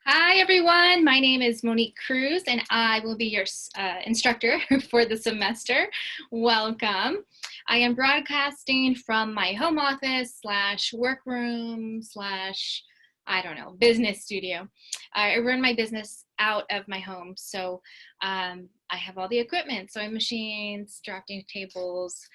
Hi everyone, my name is Monique Cruz and I will be your instructor for the semester. Welcome. I am broadcasting from my home office slash workroom slash, I don't know, business studio. I run my business out of my home, so I have all the equipment, sewing machines, drafting tables.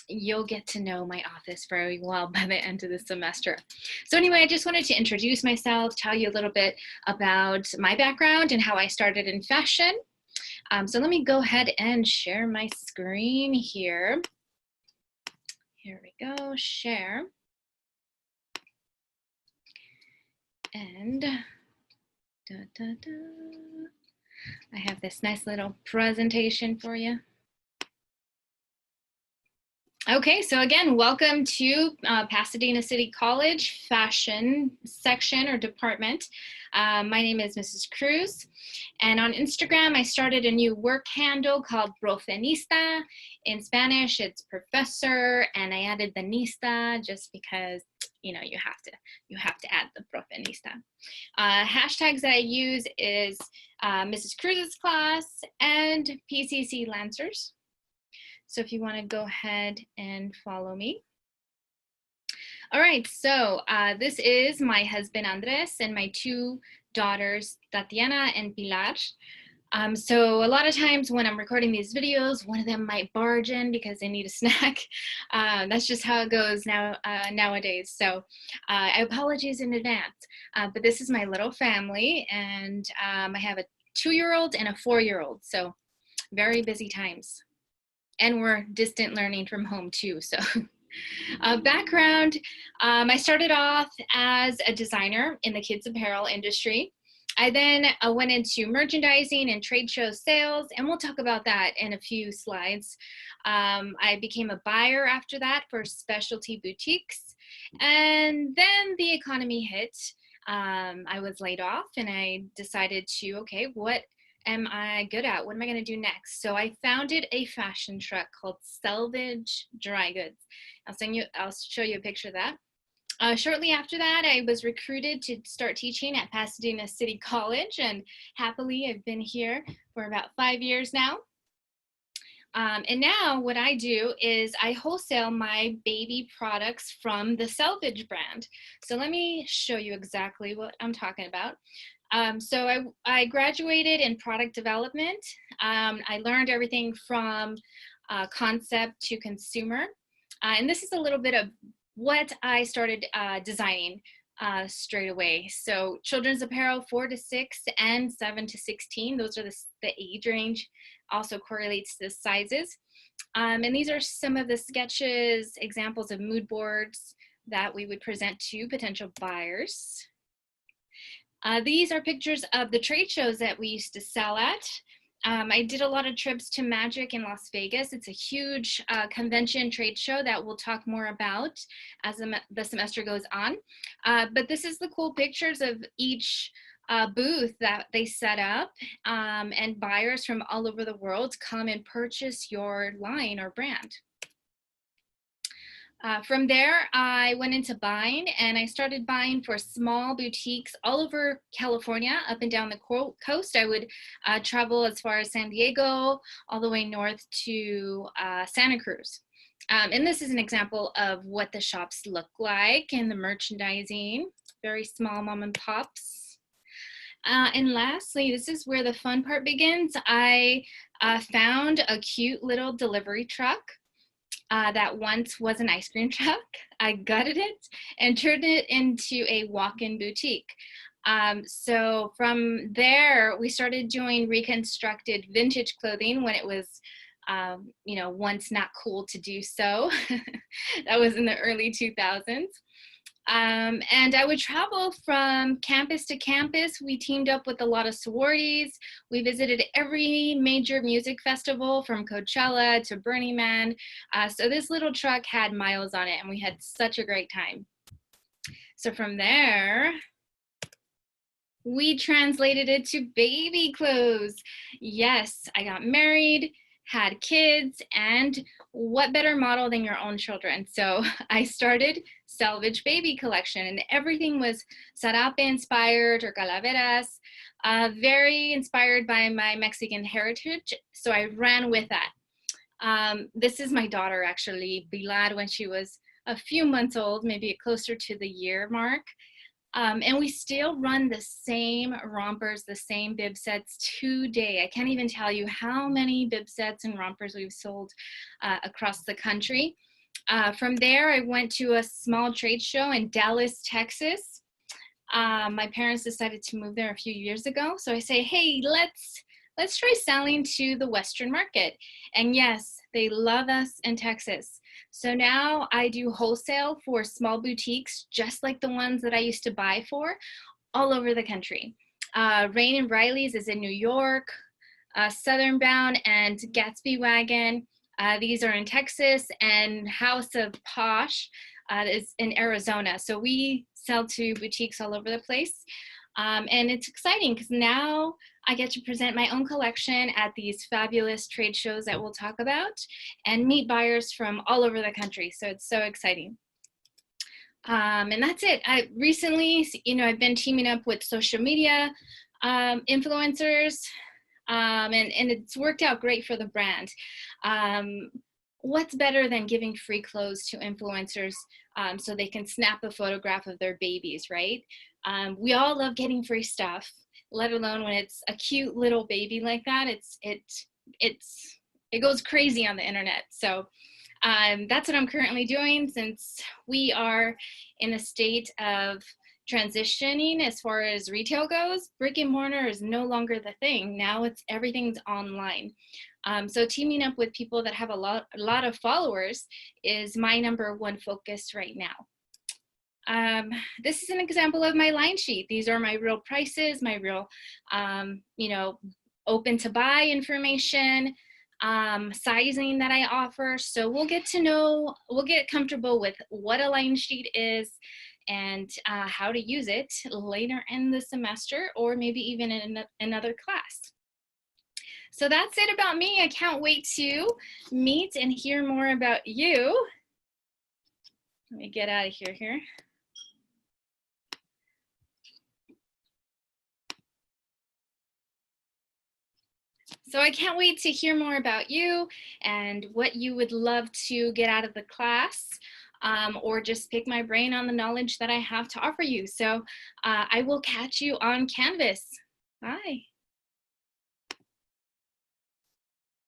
You'll get to know my office very well by the end of the semester. So anyway, I just wanted to introduce myself, tell you a little bit about my background and how I started in fashion. So let me go ahead and share my screen here. Here we go, share. And I have this nice little presentation for you. Okay, so again, welcome to Pasadena City College Fashion Section or Department. My name is Mrs. Cruz, and on Instagram, I started a new work handle called Profenista. In Spanish, it's professor, and I added the nista just because, you know, you have to add the Profenista. Hashtags that I use is Mrs. Cruz's class and PCC Lancers. So if you want to go ahead and follow me. All right, so this is my husband Andres and my two daughters, Tatiana and Pilar. So a lot of times when I'm recording these videos, one of them might barge in because they need a snack. That's just how it goes nowadays. So I apologize in advance, but this is my little family, and I have a 2-year-old and a 4-year-old, so very busy times. And we're distant learning from home too, so. Background, I started off as a designer in the kids apparel industry. I then went into merchandising and trade show sales, and we'll talk about that in a few slides. I became a buyer after that for specialty boutiques, and then the economy hit. I was laid off, and I decided to, okay, what am I good at? What am I going to do next? So I founded a fashion truck called Selvedge Dry Goods. I'll show you a picture of that. Shortly after that, I was recruited to start teaching at Pasadena City College, and happily I've been here for about 5 years now. And now what I do is I wholesale my baby products from the Selvedge brand. So let me show you exactly what I'm talking about. So I graduated in product development. I learned everything from concept to consumer. And this is a little bit of what I started designing straight away. So children's apparel 4 to 6 and 7 to 16. Those are the age range. Also correlates to the sizes. And these are some of the sketches, examples of mood boards that we would present to potential buyers. These are pictures of the trade shows that we used to sell at. I did a lot of trips to Magic in Las Vegas. It's a huge convention trade show that we'll talk more about as the semester goes on. But this is the cool pictures of each booth that they set up, and buyers from all over the world come and purchase your line or brand. From there, I went into buying, and I started buying for small boutiques all over California, up and down the coast. I would travel as far as San Diego, all the way north to Santa Cruz. And this is an example of what the shops look like and the merchandising, very small mom and pops. And lastly, this is where the fun part begins. I found a cute little delivery truck that once was an ice cream truck. I gutted it and turned it into a walk-in boutique. So from there, we started doing reconstructed vintage clothing when it was, you know, once not cool to do so. That was in the early 2000s. And I would travel from campus to campus. We teamed up with a lot of sororities. We visited every major music festival from Coachella to Burning Man. So this little truck had miles on it, and we had such a great time. So from there, we translated it to baby clothes. Yes, I got married, had kids, and what better model than your own children? So I started Selvedge Baby Collection, and everything was sarape inspired or calaveras, very inspired by my Mexican heritage. So I ran with that. This is my daughter, actually, Pilar, when she was a few months old, maybe closer to the year mark. And we still run the same rompers, the same bib sets today. I can't even tell you how many bib sets and rompers we've sold across the country. From there, I went to a small trade show in Dallas, Texas. My parents decided to move there a few years ago. So I say, hey, let's try selling to the Western market. And yes, they love us in Texas. So now I do wholesale for small boutiques, just like the ones that I used to buy for, all over the country. Rain and Riley's is in New York, Southern Bound and Gatsby Wagon. These are in Texas, and House of Posh is in Arizona. So we sell to boutiques all over the place. And it's exciting because now I get to present my own collection at these fabulous trade shows that we'll talk about and meet buyers from all over the country. So it's so exciting. And that's it. I recently, I've been teaming up with social media influencers, and it's worked out great for the brand. What's better than giving free clothes to influencers so they can snap a photograph of their babies, right? We all love getting free stuff, let alone when it's a cute little baby like that. It goes crazy on the internet. So that's what I'm currently doing, since we are in a state of transitioning as far as retail goes. Brick and mortar is no longer the thing. Now everything's online. So teaming up with people that have a lot of followers is my #1 focus right now. This is an example of my line sheet. These are my real prices, my real, open to buy information, sizing that I offer. So we'll get comfortable with what a line sheet is and how to use it later in the semester, or maybe even in another class. So that's it about me. I can't wait to meet and hear more about you. Let me get out of here. So I can't wait to hear more about you and what you would love to get out of the class, or just pick my brain on the knowledge that I have to offer you. So I will catch you on Canvas. Bye.